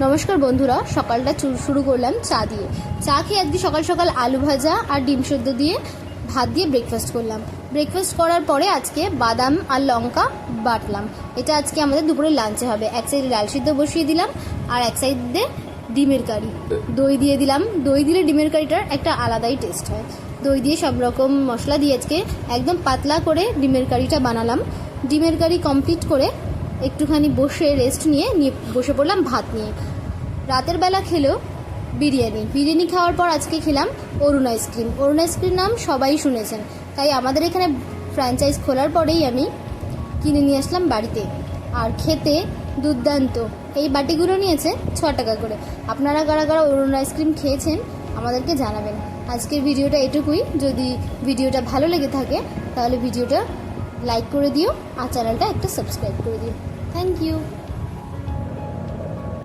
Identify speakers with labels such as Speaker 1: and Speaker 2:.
Speaker 1: নমস্কার বন্ধুরা, সকালটা শুরু করলাম চা দিয়ে। চা খেয়ে আজকে সকাল সকাল আলু ভাজা আর ডিম সেদ্ধ দিয়ে ভাত দিয়ে ব্রেকফাস্ট করলাম। ব্রেকফাস্ট করার পরে আজকে বাদাম আর লঙ্কা বাটলাম। এটা আজকে আমাদের দুপুরে লাঞ্চে হবে। এক সাইডে ডাল সিদ্ধ বসিয়ে দিলাম আর এক সাইডে ডিমের কারি। দই দিয়ে দিলাম। দই দিলে ডিমের কারিটার একটা আলাদাই টেস্ট হয়। দই দিয়ে সব রকম মশলা দিয়ে আজকে একদম পাতলা করে ডিমের কারিটা বানালাম। ডিমের কারি কমপ্লিট করে একটুখানি বসে রেস্ট নিয়ে বসে পড়লাম ভাত নিয়ে। রাতের বেলা খেলেও বিরিয়ানি খাওয়ার পর আজকে খেলাম অরুণ আইসক্রিম। অরুণ আইসক্রিম নাম সবাই শুনেছেন, তাই আমাদের এখানে ফ্র্যাঞ্চাইজ খোলার পরেই আমি কিনে নিয়ে আসলাম বাড়িতে। আর খেতে দুর্দান্ত। এই বাটিগুলো নিয়েছে 6 টাকা করে। আপনারা কারা কারা অরুণ আইসক্রিম খেয়েছেন আমাদেরকে জানাবেন। আজকের ভিডিওটা এটুকুই। যদি ভিডিওটা ভালো লেগে থাকে তাহলে ভিডিওটা লাইক করে দিও আর চ্যানেলটা একটা সাবস্ক্রাইব করে দিও। Thank you.